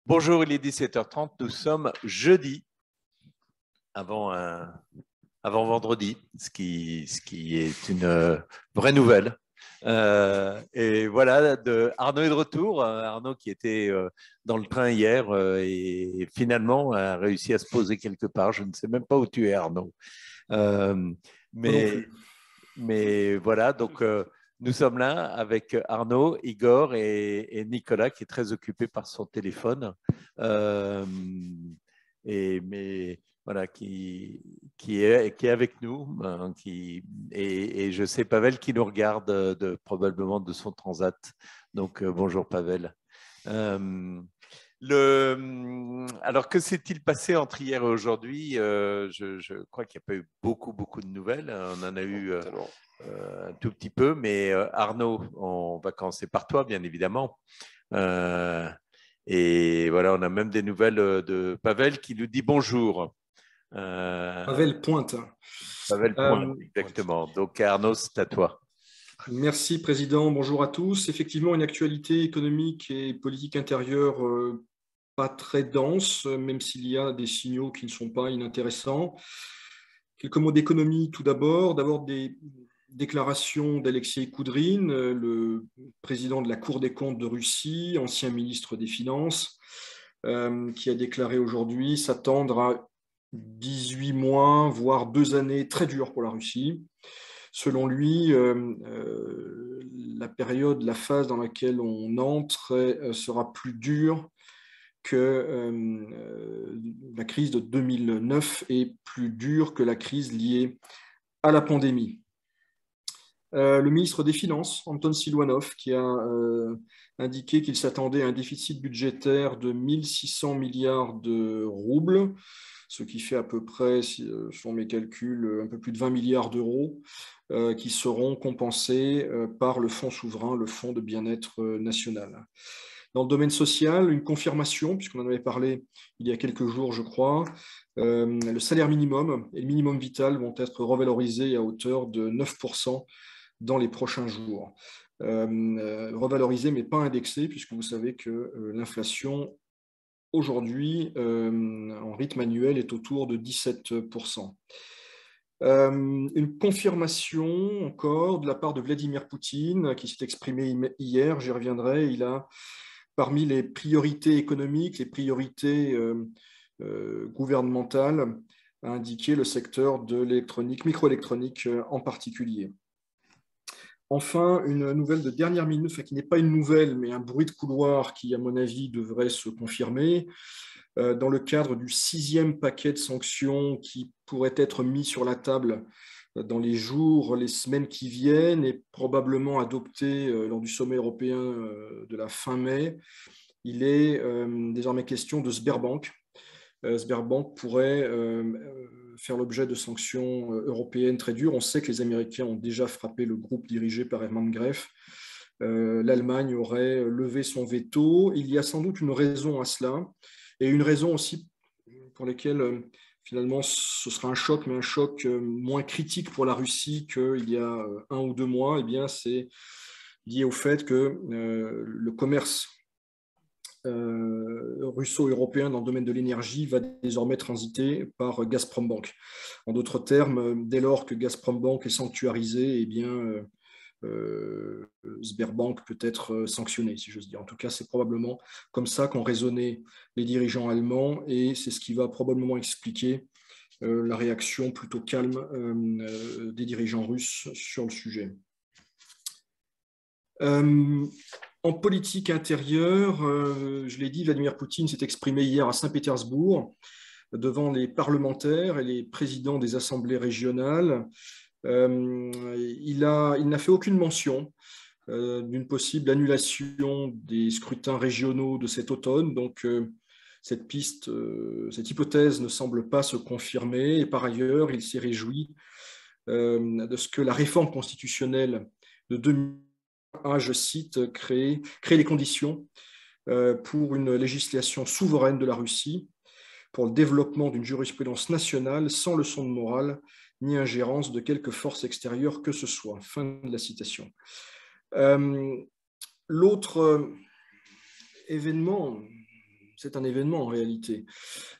Bonjour, il est 17h30, nous sommes jeudi, avant vendredi, ce qui est une vraie nouvelle. Et voilà, Arnaud est de retour. Arnaud qui était dans le train hier et finalement a réussi à se poser quelque part. Je ne sais même pas où tu es, Arnaud. Euh, Moi non mais, plus. mais voilà, donc nous sommes là avec Arnaud, Igor et Nicolas qui est très occupé par son téléphone. Euh, mais voilà, qui est avec nous. Et je sais Pavel qui nous regarde probablement de son transat. Donc bonjour Pavel. Euh, alors, que s'est-il passé entre hier et aujourd'hui? Je crois qu'il n'y a pas eu beaucoup de nouvelles. On en a eu un tout petit peu, mais Arnaud, on va commencer par toi, bien évidemment. Euh, et voilà, on a même des nouvelles de Pavel qui nous dit bonjour. Euh, Pavel Pointe. Pavel Point, exactement. Donc Arnaud, c'est à toi. Merci, Président. Bonjour à tous. Effectivement, une actualité économique et politique intérieure pas très dense, même s'il y a des signaux qui ne sont pas inintéressants. Quelques mots d'économie tout d'abord. D'abord, des déclarations d'Alexei Koudrine, le président de la Cour des comptes de Russie, ancien ministre des Finances, qui a déclaré aujourd'hui s'attendre à 18 mois, voire 2 années très dures pour la Russie. Selon lui, la phase dans laquelle on entre sera plus dure que la crise de 2009 et plus dure que la crise liée à la pandémie. Le ministre des Finances, Anton Siluanov, qui a indiqué qu'il s'attendait à un déficit budgétaire de 1600 milliards de roubles, ce qui fait à peu près, selon mes calculs, un peu plus de 20 milliards d'euros, qui seront compensés par le fonds souverain, le fonds de bien-être national. Dans le domaine social, une confirmation, puisqu'on en avait parlé il y a quelques jours, je crois, le salaire minimum et le minimum vital vont être revalorisés à hauteur de 9% dans les prochains jours. Revalorisé, mais pas indexé, puisque vous savez que l'inflation, aujourd'hui, en rythme annuel, est autour de 17%. Une confirmation encore de la part de Vladimir Poutine, qui s'est exprimé hier, j'y reviendrai. Il a, parmi les priorités économiques, les priorités gouvernementales, a indiqué le secteur de l'électronique, microélectronique en particulier. Enfin, une nouvelle de dernière minute, enfin, qui n'est pas une nouvelle, mais un bruit de couloir qui, à mon avis, devrait se confirmer. Dans le cadre du 6e paquet de sanctions qui pourrait être mis sur la table dans les jours, les semaines qui viennent et probablement adopté lors du sommet européen de la fin mai, il est désormais question de Sberbank. Sberbank pourrait faire l'objet de sanctions européennes très dures. On sait que les Américains ont déjà frappé le groupe dirigé par Hermann Greff. L'Allemagne aurait levé son veto. Il y a sans doute une raison à cela, et une raison aussi pour laquelle finalement ce sera un choc, mais un choc moins critique pour la Russie qu'il y a 1 ou 2 mois. Eh bien, c'est lié au fait que le commerce russo-européen dans le domaine de l'énergie va désormais transiter par Gazprombank. En d'autres termes, dès lors que Gazprombank est sanctuarisé, eh bien, Sberbank peut être sanctionné, si j'ose dire. En tout cas, c'est probablement comme ça qu'ont raisonné les dirigeants allemands, et c'est ce qui va probablement expliquer la réaction plutôt calme des dirigeants russes sur le sujet. En politique intérieure, je l'ai dit, Vladimir Poutine s'est exprimé hier à Saint-Pétersbourg devant les parlementaires et les présidents des assemblées régionales. Il n'a fait aucune mention d'une possible annulation des scrutins régionaux de cet automne. Donc, cette hypothèse ne semble pas se confirmer. Et par ailleurs, il s'est réjoui de ce que la réforme constitutionnelle de 2000 a, je cite, créé les conditions pour une législation souveraine de la Russie, pour le développement d'une jurisprudence nationale sans leçon de morale ni ingérence de quelque force extérieure que ce soit. Fin de la citation. L'autre événement, c'est un événement en réalité,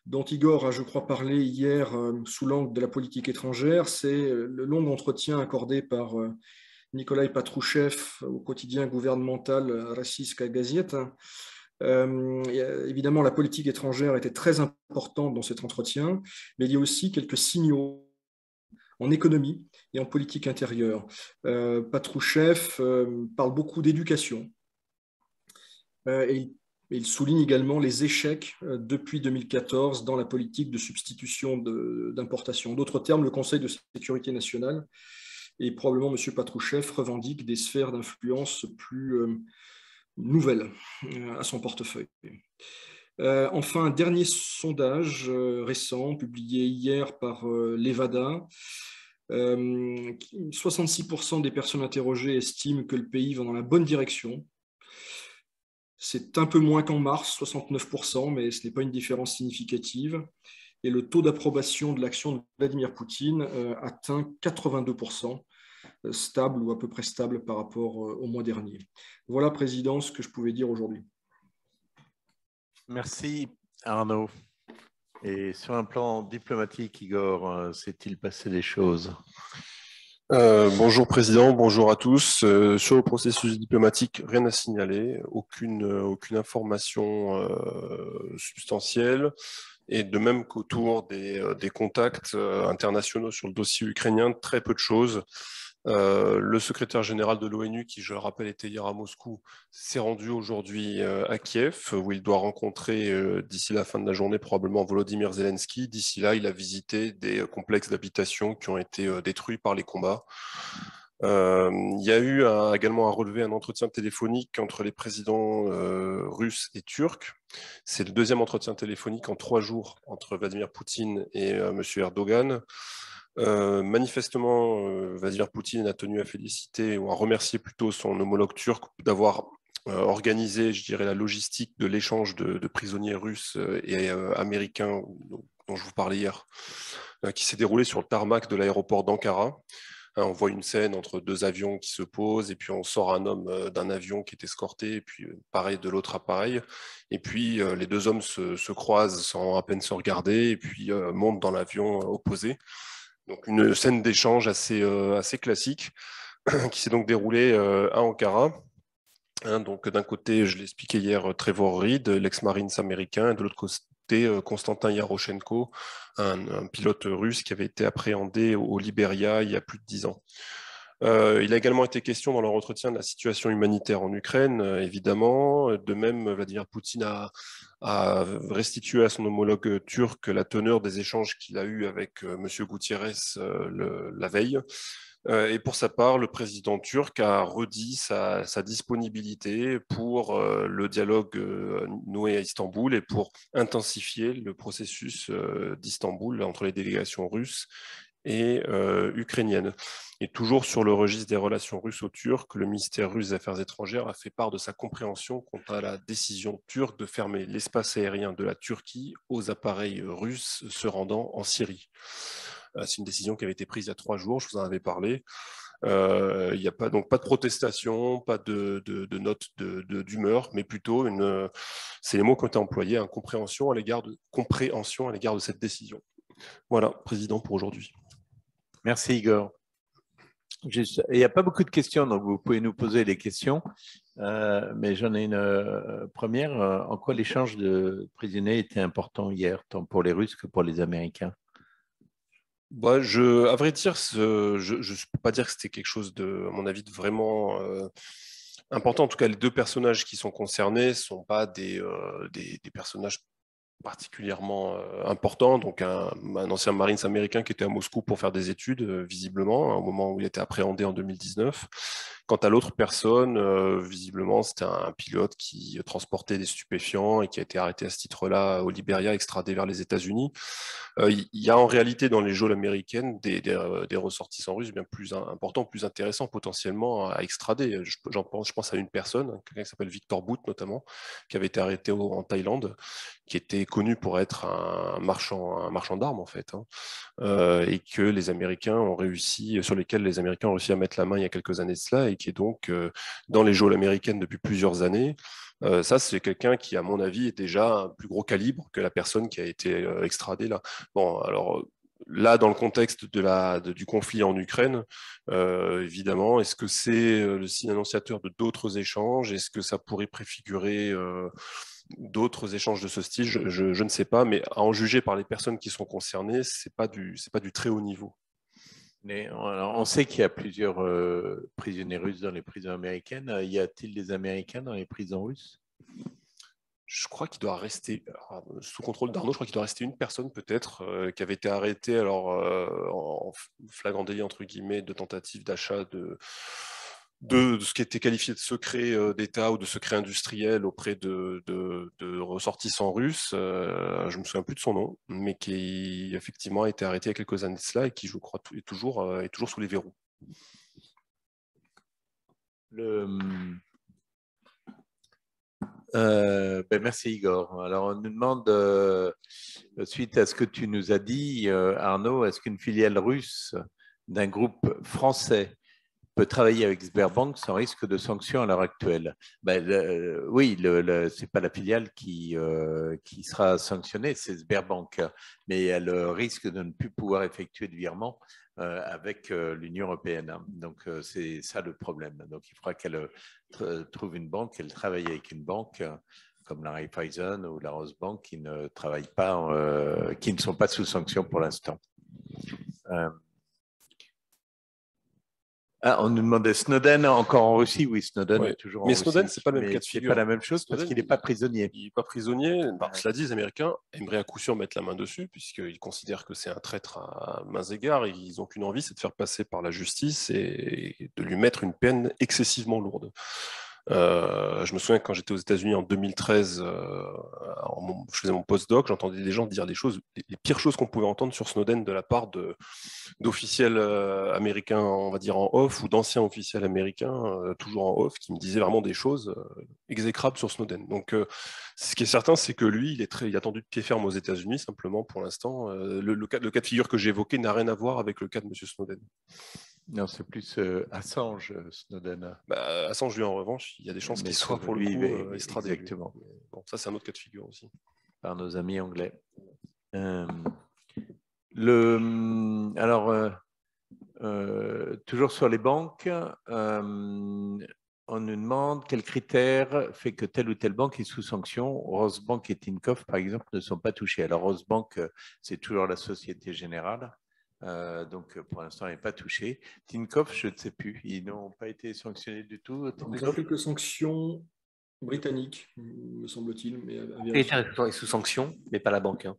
dont Igor a, je crois, parlé hier sous l'angle de la politique étrangère. C'est le long entretien accordé par Nikolai Patrouchev au quotidien gouvernemental Rossiyskaya Gazeta. Évidemment, la politique étrangère était très importante dans cet entretien, mais il y a aussi quelques signaux en économie et en politique intérieure. Patrouchev parle beaucoup d'éducation et il souligne également les échecs depuis 2014 dans la politique de substitution d'importation. D'autres termes, le Conseil de sécurité nationale et probablement M. Patrouchev revendique des sphères d'influence plus nouvelles à son portefeuille. Enfin, un dernier sondage récent, publié hier par Levada. 66% des personnes interrogées estiment que le pays va dans la bonne direction. C'est un peu moins qu'en mars, 69%, mais ce n'est pas une différence significative. Et le taux d'approbation de l'action de Vladimir Poutine atteint 82%, stable ou à peu près stable par rapport au mois dernier. Voilà, Président, ce que je pouvais dire aujourd'hui. Merci, Arnaud. Et sur un plan diplomatique, Igor, s'est-il passé des choses? Bonjour Président, bonjour à tous. Sur le processus diplomatique, rien à signaler, aucune information substantielle. Et de même qu'autour des contacts internationaux sur le dossier ukrainien, très peu de choses. Le secrétaire général de l'ONU, qui je le rappelle était hier à Moscou, s'est rendu aujourd'hui à Kiev, où il doit rencontrer d'ici la fin de la journée probablement Volodymyr Zelensky. D'ici là, il a visité des complexes d'habitation qui ont été détruits par les combats. Il y a eu également à relever un entretien téléphonique entre les présidents russes et turcs. C'est le deuxième entretien téléphonique en 3 jours entre Vladimir Poutine et M. Erdogan. Manifestement, Vladimir Poutine a tenu à féliciter ou à remercier plutôt son homologue turc d'avoir organisé, je dirais, la logistique de l'échange de prisonniers russes et américains dont je vous parlais hier, qui s'est déroulé sur le tarmac de l'aéroport d'Ankara. On voit une scène entre 2 avions qui se posent et puis on sort un homme d'un avion qui est escorté et puis pareil de l'autre appareil. Et puis les 2 hommes se croisent sans à peine se regarder et puis montent dans l'avion opposé. Donc une scène d'échange assez classique qui s'est donc déroulée à Ankara. Donc d'un côté, je l'expliquais hier, Trevor Reed, l'ex-marine américain, et de l'autre côté, Konstantin Yaroshenko, un pilote russe qui avait été appréhendé au Libéria il y a plus de 10 ans. Il a également été question dans leur entretien de la situation humanitaire en Ukraine, évidemment. De même, Vladimir Poutine a restitué à son homologue turc la teneur des échanges qu'il a eus avec M. Gutiérrez la veille. Et pour sa part, le président turc a redit sa disponibilité pour le dialogue noué à Istanbul et pour intensifier le processus d'Istanbul entre les délégations russes et ukrainiennes. Et toujours sur le registre des relations russo-turques, le ministère russe des Affaires étrangères a fait part de sa compréhension quant à la décision turque de fermer l'espace aérien de la Turquie aux appareils russes se rendant en Syrie. C'est une décision qui avait été prise il y a 3 jours, je vous en avais parlé. Il n'y a donc pas de protestation, pas de note d'humeur, mais plutôt c'est les mots qui ont été employés, compréhension à l'égard de cette décision. Voilà, Président, pour aujourd'hui. Merci Igor. Il n'y a pas beaucoup de questions, donc vous pouvez nous poser des questions, mais j'en ai une première. En quoi l'échange de prisonniers était important hier, tant pour les Russes que pour les Américains? À vrai dire, je ne peux pas dire que c'était quelque chose à mon avis, de vraiment important. En tout cas, les 2 personnages qui sont concernés ne sont pas des personnages particulièrement important, donc un ancien Marines américain qui était à Moscou pour faire des études, visiblement, au moment où il était appréhendé en 2019. Quant à l'autre personne, visiblement, c'était un pilote qui transportait des stupéfiants et qui a été arrêté à ce titre-là au Libéria, extradé vers les États-Unis. Il y a en réalité dans les geôles américaines des ressortissants russes bien plus importants, plus intéressants potentiellement à extrader. Je pense à une personne, quelqu'un qui s'appelle Victor Bout notamment, qui avait été arrêté en Thaïlande, qui était connu pour être un marchand d'armes en fait, et que les Américains ont sur lesquels les Américains ont réussi à mettre la main il y a quelques années de cela, et qui est donc dans les geôles américaines depuis plusieurs années, Ça, c'est quelqu'un qui, à mon avis, est déjà un plus gros calibre que la personne qui a été extradée là. Bon, alors là, dans le contexte du conflit en Ukraine, évidemment, est-ce que c'est le signe annonciateur de d'autres échanges? Est-ce que ça pourrait préfigurer d'autres échanges de ce style? Je ne sais pas, mais à en juger par les personnes qui sont concernées, c'est pas du très haut niveau. Mais alors, on sait qu'il y a plusieurs prisonniers russes dans les prisons américaines. Y a-t-il des Américains dans les prisons russes? Je crois qu'il doit rester, sous contrôle d'Arnaud, je crois qu'il doit rester une personne peut-être qui avait été arrêtée alors, en flagrant délit, entre guillemets, de tentative d'achat de ce qui était qualifié de secret d'État ou de secret industriel auprès de ressortissants russes. Je me souviens plus de son nom, mais qui effectivement a été arrêté il y a quelques années de cela et qui, je crois, est toujours sous les verrous. Merci Igor. Alors on nous demande, suite à ce que tu nous as dit, Arnaud, est-ce qu'une filiale russe d'un groupe français peut travailler avec Sberbank sans risque de sanction à l'heure actuelle? Oui, c'est pas la filiale qui sera sanctionnée, c'est Sberbank, mais elle risque de ne plus pouvoir effectuer de virement avec l'Union européenne. Donc c'est ça le problème. Donc il faudra qu'elle trouve une banque, qu'elle travaille avec une banque comme la Raiffeisen ou la Rosbank qui ne travaillent pas, qui ne sont pas sous sanction pour l'instant. On nous demandait Snowden encore en Russie. Oui, Snowden est toujours en Russie. Mais Snowden, c'est pas le même cas de figure. C'est pas la même chose Snowden, parce qu'il n'est pas prisonnier. Il n'est pas prisonnier. Cela dit, les Américains aimeraient à coup sûr mettre la main dessus, puisqu'ils considèrent que c'est un traître à mains égards. Et ils n'ont qu'une envie, c'est de faire passer par la justice et de lui mettre une peine excessivement lourde. Je me souviens que quand j'étais aux États-Unis en 2013, je faisais mon postdoc, j'entendais des gens dire des choses, les pires choses qu'on pouvait entendre sur Snowden de la part d'officiels américains, on va dire en off, ou d'anciens officiels américains, toujours en off, qui me disaient vraiment des choses exécrables sur Snowden. Donc, ce qui est certain, c'est que lui, il a tendu de pied ferme aux États-Unis, simplement pour l'instant. Le cas de figure que j'ai évoqué n'a rien à voir avec le cas de M. Snowden. Non, c'est plus Assange, Snowden. Assange, lui, en revanche, il y a des chances qu'il soit pour le coup extradé. Exactement. Bon, ça, c'est un autre cas de figure aussi. Par nos amis anglais. Toujours sur les banques, on nous demande quel critère fait que telle ou telle banque est sous sanction. Rosbank et Tinkoff, par exemple, ne sont pas touchés. Alors, Rosbank, c'est toujours la Société Générale. Donc, pour l'instant, elle n'est pas touchée. Tinkoff, je ne sais plus. Ils n'ont pas été sanctionnés du tout. Ils ont quelques sanctions britanniques, me semble-t-il. L'État est sous sanction, mais pas la banque.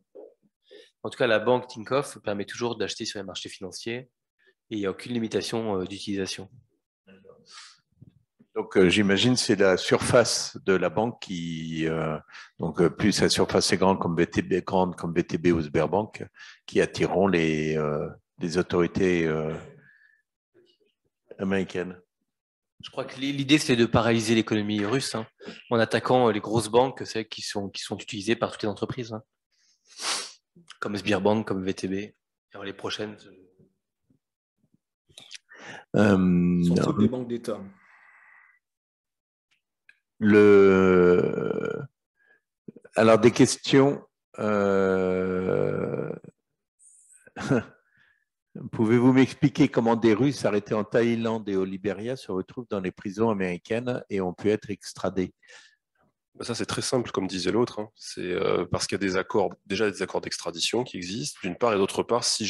En tout cas, la banque Tinkoff permet toujours d'acheter sur les marchés financiers et il n'y a aucune limitation d'utilisation. Donc, j'imagine c'est la surface de la banque qui, donc plus la surface est grande comme VTB ou Sberbank, qui attireront les autorités américaines. Je crois que l'idée, c'est de paralyser l'économie russe en attaquant les grosses banques, celles qui sont utilisées par toutes les entreprises, comme Sberbank, comme VTB. Alors, les prochaines. Sont des banques d'État. Alors, des questions. Pouvez-vous m'expliquer comment des Russes arrêtés en Thaïlande et au Libéria se retrouvent dans les prisons américaines et ont pu être extradés? Ça, c'est très simple, comme disait l'autre. C'est parce qu'il y a des accords d'extradition qui existent, d'une part, et d'autre part, ces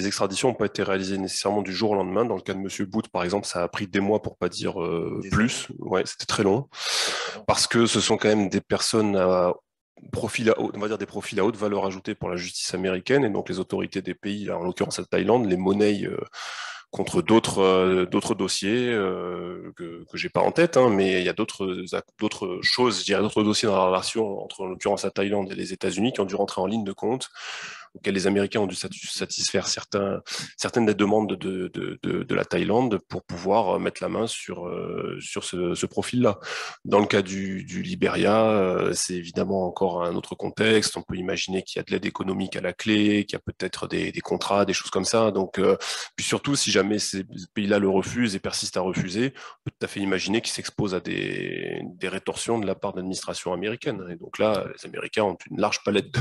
extraditions n'ont pas été réalisées nécessairement du jour au lendemain. Dans le cas de M. Booth, par exemple, ça a pris des mois, pour pas dire plus. Ouais, c'était très long. Parce que ce sont quand même des personnes on va dire des profils à haute valeur ajoutée pour la justice américaine, et donc les autorités des pays, là, en l'occurrence la Thaïlande, les monnaient contre d'autres dossiers que j'ai pas en tête, mais il y a d'autres choses, je dirais d'autres dossiers dans la relation entre, en l'occurrence, la Thaïlande et les États-Unis qui ont dû rentrer en ligne de compte, auxquelles les Américains ont dû satisfaire certaines des demandes de la Thaïlande pour pouvoir mettre la main sur ce profil-là. Dans le cas du Libéria, c'est évidemment encore un autre contexte. On peut imaginer qu'il y a de l'aide économique à la clé, qu'il y a peut-être des contrats, des choses comme ça. Donc, puis surtout, si jamais ces pays-là le refusent et persistent à refuser, on peut tout à fait imaginer qu'ils s'exposent à des rétorsions de la part de l'administration américaine. Et donc là, les Américains ont une large palette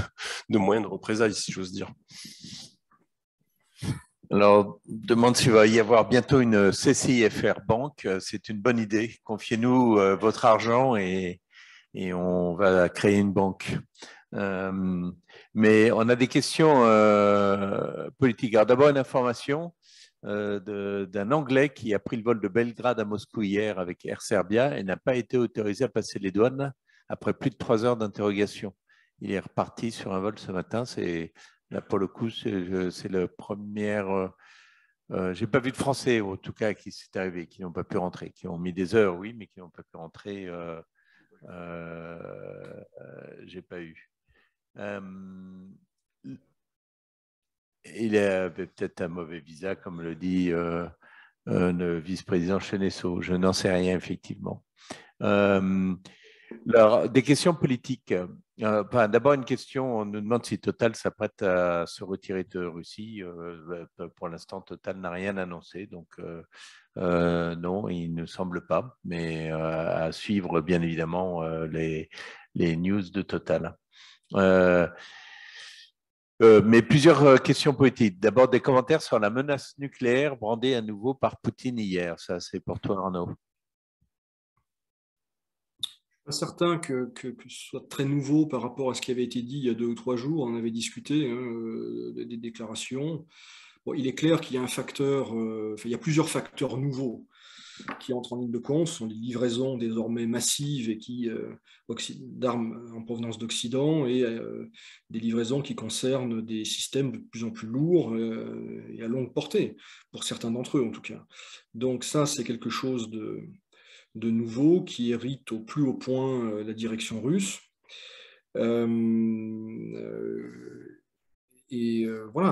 de moyens de représailles, si j'ose dire. Alors, demande s'il va y avoir bientôt une CCIFR Banque. C'est une bonne idée. Confiez-nous votre argent et on va créer une banque. Mais on a des questions politiques. Alors d'abord, une information d'un Anglais qui a pris le vol de Belgrade à Moscou hier avec Air Serbia et n'a pas été autorisé à passer les douanes après plus de 3 heures d'interrogation. Il est reparti sur un vol ce matin. Là, pour le coup, c'est le premier. J'ai pas vu de Français, en tout cas, qui s'est arrivé, qui n'ont pas pu rentrer, qui ont mis des heures, oui, mais qui n'ont pas pu rentrer. J'ai pas eu. Il avait peut-être un mauvais visa, comme le dit le vice-président Chenesso. Je n'en sais rien, effectivement. Alors, des questions politiques. D'abord, une question, on nous demande si Total s'apprête à se retirer de Russie. Pour l'instant, Total n'a rien annoncé, donc non, il ne semble pas, mais à suivre, bien évidemment, les news de Total. Mais plusieurs questions politiques. D'abord, des commentaires sur la menace nucléaire brandée à nouveau par Poutine hier. Ça, c'est pour toi, Arnaud. Pas certain que ce soit très nouveau par rapport à ce qui avait été dit il y a 2 ou 3 jours. On avait discuté des déclarations. Bon, il est clair qu'il y a un facteur, il y a plusieurs facteurs nouveaux qui entrent en ligne de compte. Ce sont les livraisons désormais massives et d'armes en provenance d'Occident et des livraisons qui concernent des systèmes de plus en plus lourds et à longue portée, pour certains d'entre eux en tout cas. Donc ça, c'est quelque chose de nouveau qui hérite au plus haut point la direction russe. Voilà,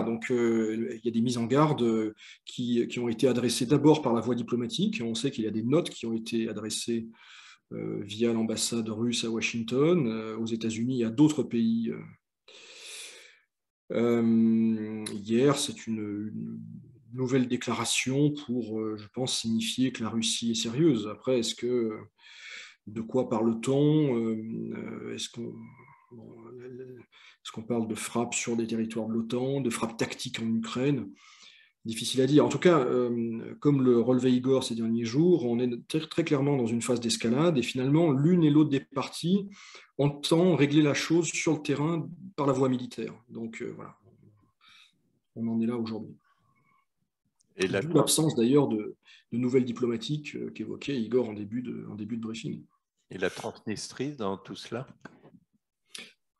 donc il y a des mises en garde qui ont été adressées d'abord par la voie diplomatique. On sait qu'il y a des notes qui ont été adressées via l'ambassade russe à Washington, aux États-Unis et à d'autres pays. Hier, c'est une nouvelle déclaration pour, je pense, signifier que la Russie est sérieuse. Après, de quoi parle-t-on? Est-ce qu'on parle de frappes sur des territoires de l'OTAN, de frappes tactiques en Ukraine? Difficile à dire. En tout cas, comme le relevait Igor ces derniers jours, on est très clairement dans une phase d'escalade et finalement, l'une et l'autre des parties entend régler la chose sur le terrain par la voie militaire. Donc voilà, on en est là aujourd'hui. Et d'où l'absence d'ailleurs de nouvelles diplomatiques qu'évoquait Igor en début de briefing. Et la Transnistrie dans tout cela?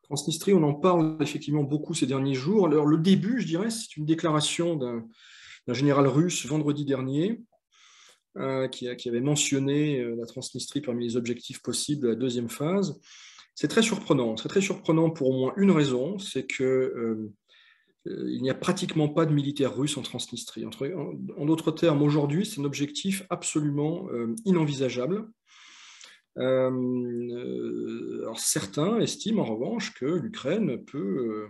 Transnistrie, on en parle effectivement beaucoup ces derniers jours. Alors, le début, je dirais, c'est une déclaration d'un général russe vendredi dernier qui avait mentionné la Transnistrie parmi les objectifs possibles de la deuxième phase. C'est très surprenant pour au moins une raison, c'est que il n'y a pratiquement pas de militaires russes en Transnistrie. En d'autres termes, aujourd'hui, c'est un objectif absolument inenvisageable. Alors certains estiment en revanche que l'Ukraine peut...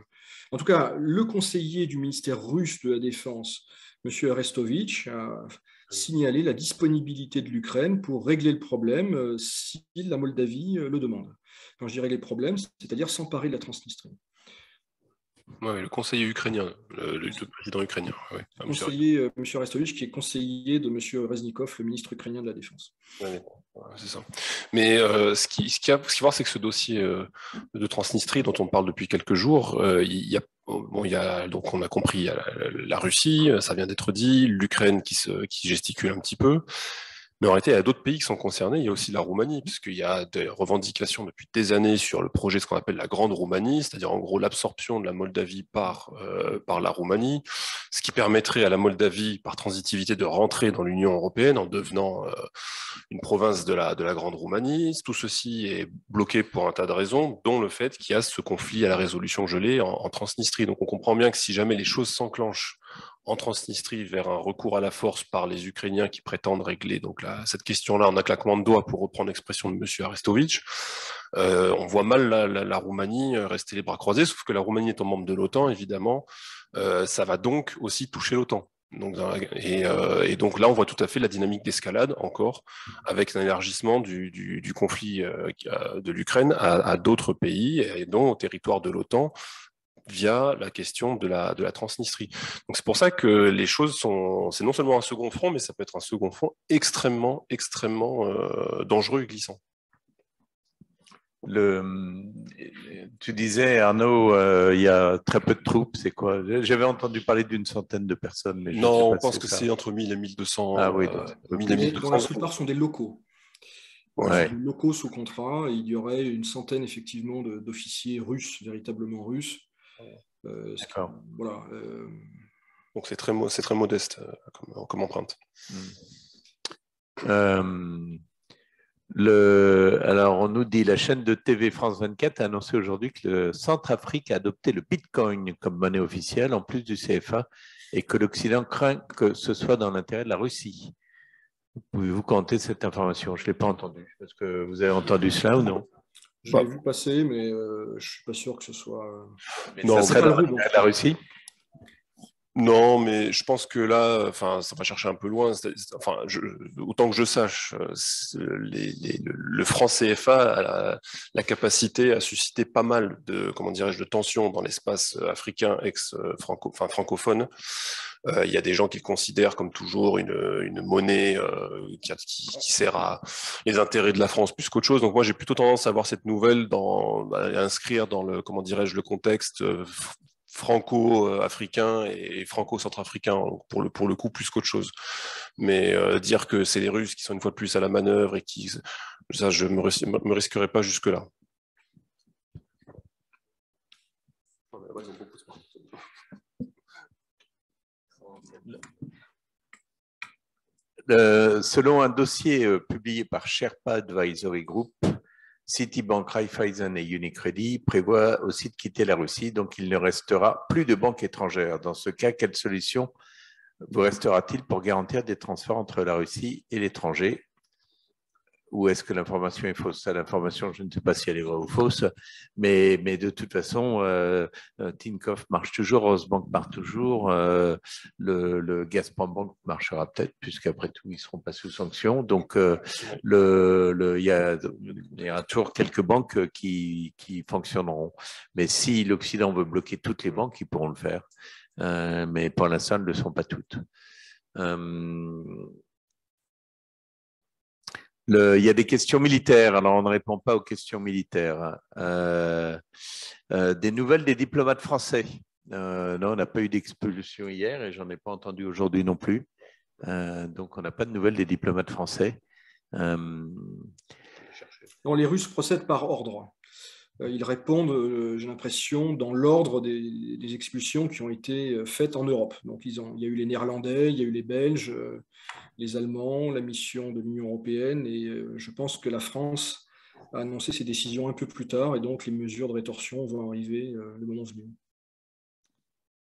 En tout cas, le conseiller du ministère russe de la Défense, M. Arestovitch, a signalé la disponibilité de l'Ukraine pour régler le problème si la Moldavie le demande. Quand je dis régler le problème, c'est-à-dire s'emparer de la Transnistrie. Oui, le conseiller ukrainien, le président ukrainien. Ouais, conseiller, M. Arestovitch, qui est conseiller de M. Reznikov, le ministre ukrainien de la Défense. Ouais, c'est ça. Mais ce qu'il faut voir, c'est que ce dossier de Transnistrie, dont on parle depuis quelques jours, donc on a compris, il y a la Russie, ça vient d'être dit, l'Ukraine qui gesticule un petit peu. Mais en réalité, il y a d'autres pays qui sont concernés. Il y a aussi la Roumanie, puisqu'il y a des revendications depuis des années sur le projet, ce qu'on appelle la Grande Roumanie, c'est-à-dire en gros l'absorption de la Moldavie par la Roumanie, ce qui permettrait à la Moldavie, par transitivité, de rentrer dans l'Union européenne en devenant une province de la Grande Roumanie. Tout ceci est bloqué pour un tas de raisons, dont le fait qu'il y a ce conflit à la résolution gelée en Transnistrie. Donc on comprend bien que si jamais les choses s'enclenchent en Transnistrie vers un recours à la force par les Ukrainiens qui prétendent régler donc cette question-là en un claquement de doigts, pour reprendre l'expression de M. Arestovitch, on voit mal la Roumanie rester les bras croisés, sauf que la Roumanie étant membre de l'OTAN, évidemment, ça va donc aussi toucher l'OTAN. Et donc là, on voit tout à fait la dynamique d'escalade encore, avec un élargissement du conflit de l'Ukraine à d'autres pays, et dont au territoire de l'OTAN, via la question de la Transnistrie. Donc c'est pour ça que les choses c'est non seulement un second front, mais ça peut être un second front extrêmement dangereux et glissant. Tu disais, Arnaud, il y a très peu de troupes, c'est quoi? J'avais entendu parler d'une centaine de personnes. Mais non, on pense que c'est entre 1000 et 1200. Ah oui, 1000 et 1200. Dont la plupart sont des locaux. Ouais. Des locaux sous contrat, et il y aurait une centaine effectivement d'officiers russes, véritablement russes. D'accord. Voilà. Donc c'est très modeste comme empreinte. Alors, on nous dit, la chaîne de TV France 24 a annoncé aujourd'hui que le Centrafrique a adopté le Bitcoin comme monnaie officielle, en plus du CFA, et que l'Occident craint que ce soit dans l'intérêt de la Russie. Pouvez-vous commenter cette information? Je ne l'ai pas entendue. Est-ce que vous avez entendu cela ou non? Je l'ai vu passer, mais je ne suis pas sûr que ce soit... Non, ça serait dans l'intérêt de la Russie? Non, mais je pense que là, ça va chercher un peu loin. Autant que je sache, le franc CFA a la capacité à susciter pas mal de tensions dans l'espace africain francophone. Il y a des gens qui le considèrent comme toujours une monnaie qui sert à les intérêts de la France plus qu'autre chose. Donc moi, j'ai plutôt tendance à voir cette nouvelle à inscrire dans le contexte franco-africain et franco-centrafricain pour le coup plus qu'autre chose. Mais dire que c'est les Russes qui sont une fois de plus à la manœuvre ça, je me risquerai pas jusque là. Selon un dossier publié par Sherpa Advisory Group, Citibank, Raiffeisen et Unicredit prévoient aussi de quitter la Russie, donc il ne restera plus de banques étrangères. Dans ce cas, quelle solution vous restera-t-il pour garantir des transferts entre la Russie et l'étranger? Ou est-ce que l'information est fausse? L'information, je ne sais pas si elle est vraie ou fausse, mais de toute façon, Tinkoff marche toujours, Rosbank marche toujours, le Gazprom Bank marchera peut-être, puisqu'après tout, ils ne seront pas sous sanction. Donc, il y a toujours quelques banques qui fonctionneront. Mais si l'Occident veut bloquer toutes les banques, ils pourront le faire. Mais pour l'instant, elles ne le sont pas toutes. Il y a des questions militaires, alors on ne répond pas aux questions militaires. Des nouvelles des diplomates français. Non, on n'a pas eu d'expulsion hier et j'en ai pas entendu aujourd'hui non plus. Donc on n'a pas de nouvelles des diplomates français. Non, les Russes procèdent par ordre. Ils répondent, j'ai l'impression, dans l'ordre des expulsions qui ont été faites en Europe. Donc il y a eu les Néerlandais, il y a eu les Belges, les Allemands, la mission de l'Union européenne, et je pense que la France a annoncé ses décisions un peu plus tard, et donc les mesures de rétorsion vont arriver le moment venu.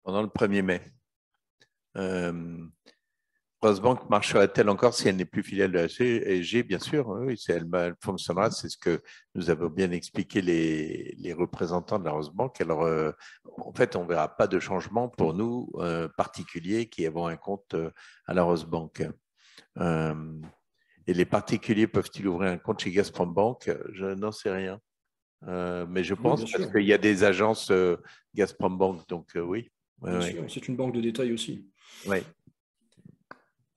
Pendant le 1er mai. Rosbank marchera-t-elle encore si elle n'est plus filiale de la SG? Bien sûr, oui, elle fonctionnera. C'est ce que nous avons bien expliqué les représentants de la Rosbank. Alors, en fait, on ne verra pas de changement pour nous particuliers qui avons un compte à la Rosbank. Et les particuliers peuvent-ils ouvrir un compte chez Gazprom Bank? Je n'en sais rien. Mais je pense parce qu'il y a des agences Gazprom Bank, donc oui. Bien sûr, c'est une banque de détail aussi. Oui.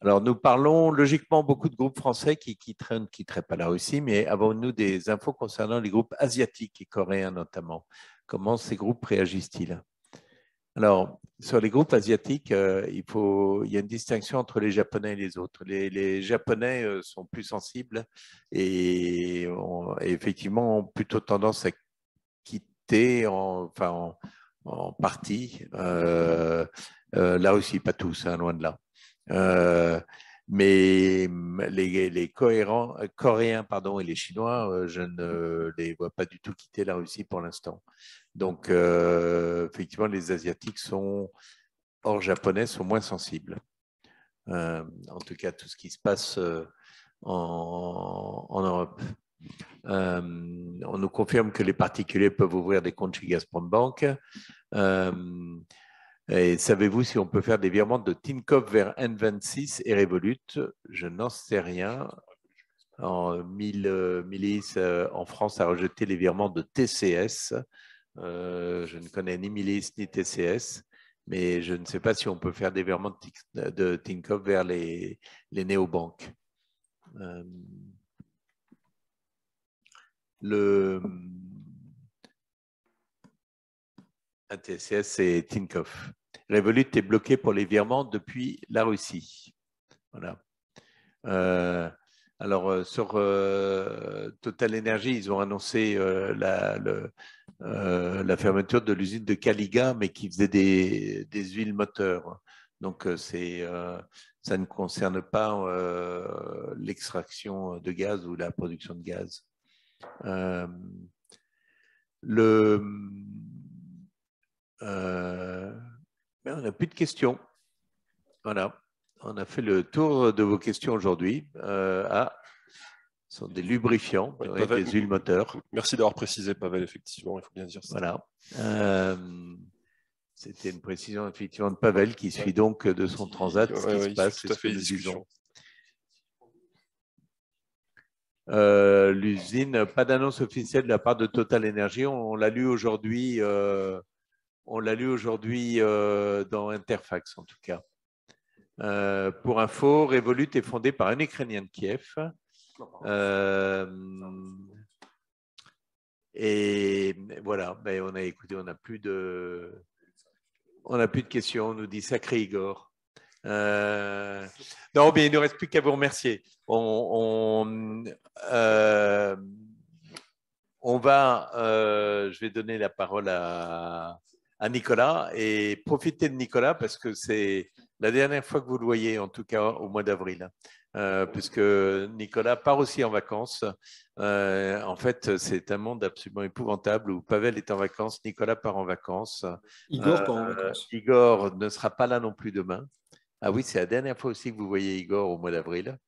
Alors, nous parlons logiquement beaucoup de groupes français qui ne quitteraient pas la Russie, mais avons-nous des infos concernant les groupes asiatiques et coréens notamment? Comment ces groupes réagissent-ils? Alors, sur les groupes asiatiques, il y a une distinction entre les Japonais et les autres. Les Japonais sont plus sensibles et effectivement ont plutôt tendance à quitter en partie. Là aussi, pas tous, hein, loin de là. Mais les Coréens et les Chinois, je ne les vois pas du tout quitter la Russie pour l'instant. Donc, effectivement, les Asiatiques hors japonais sont moins sensibles. En tout cas, tout ce qui se passe en Europe. On nous confirme que les particuliers peuvent ouvrir des comptes chez Gazprombank. Et savez-vous si on peut faire des virements de Tinkoff vers N26 et Revolut? Je n'en sais rien. Milice en France a rejeté les virements de TCS. Je ne connais ni Milice ni TCS, mais je ne sais pas si on peut faire des virements de Tinkoff vers les néobanques. TCS, c'est Tinkoff. Revolut est bloqué pour les virements depuis la Russie. Voilà. Alors, sur Total Energy, ils ont annoncé la fermeture de l'usine de Kaliga, mais qui faisait des huiles moteurs. Donc, ça ne concerne pas l'extraction de gaz ou la production de gaz. On n'a plus de questions. Voilà. On a fait le tour de vos questions aujourd'hui. Ce sont des lubrifiants, des huiles moteurs. Merci d'avoir précisé, Pavel, effectivement, il faut bien dire ça. Voilà. C'était une précision effectivement de Pavel qui suit donc de son transat ce qui se passe. Tout à fait, discussion. L'usine, pas d'annonce officielle de la part de Total Energy. On l'a lu aujourd'hui. On l'a lu aujourd'hui dans Interfax, en tout cas. Pour info, Revolut est fondé par un Ukrainien de Kiev. Et voilà, on n'a plus de questions. On nous dit sacré Igor. Non, mais il ne nous reste plus qu'à vous remercier. On va, je vais donner la parole à Nicolas et profitez de Nicolas parce que c'est la dernière fois que vous le voyez, en tout cas au mois d'avril, puisque Nicolas part aussi en vacances. En fait, c'est un monde absolument épouvantable où Pavel est en vacances, Nicolas part en vacances. Igor part en vacances. Igor ne sera pas là non plus demain. Ah oui, c'est la dernière fois aussi que vous voyez Igor au mois d'avril.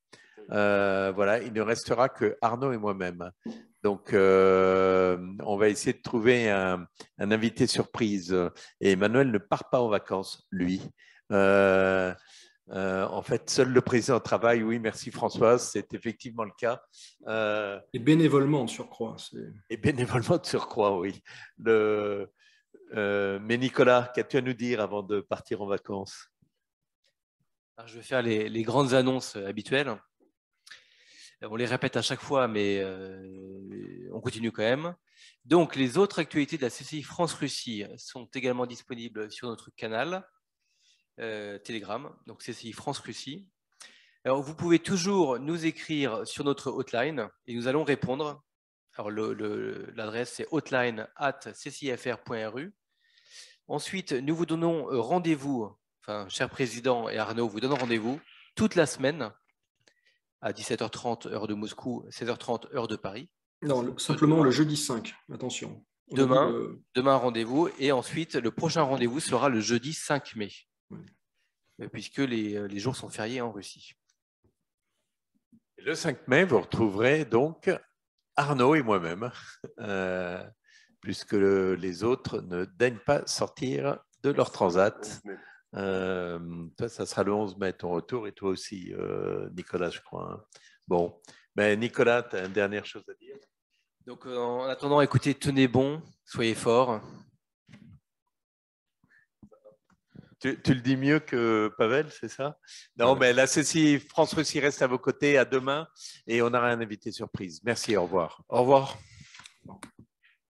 Voilà, il ne restera que Arnaud et moi-même. Donc, on va essayer de trouver un invité surprise. Et Emmanuel ne part pas en vacances, lui. En fait, seul le président travaille. Oui, merci Françoise, c'est effectivement le cas. Et bénévolement de surcroît. Et bénévolement de surcroît, oui. Mais Nicolas, qu'as-tu à nous dire avant de partir en vacances? Alors, je vais faire les grandes annonces habituelles. On les répète à chaque fois, mais on continue quand même. Donc, les autres actualités de la CCI France-Russie sont également disponibles sur notre canal Telegram, donc CCI France-Russie. Alors, vous pouvez toujours nous écrire sur notre hotline et nous allons répondre. Alors, l'adresse, c'est hotline@ccifr.ru. Ensuite, nous vous donnons rendez-vous, enfin, cher président et Arnaud, vous donnons rendez-vous toute la semaine à 17h30 heure de Moscou, 16h30 heure de Paris. Non, simplement le jeudi 5, attention. Demain rendez-vous, et ensuite le prochain rendez-vous sera le jeudi 5 mai, puisque les jours sont fériés en Russie. Le 5 mai, vous retrouverez donc Arnaud et moi-même, puisque les autres ne daignent pas sortir de leur transat. Toi, ça sera le 11 mai ton retour, et toi aussi, Nicolas, je crois. Hein. Bon, mais Nicolas, tu as une dernière chose à dire? Donc, en attendant, écoutez, tenez bon, soyez forts. Tu le dis mieux que Pavel, c'est ça? Non, mais la CCI France-Russie reste à vos côtés. À demain, et on aura un invité surprise. Merci, au revoir. Au revoir.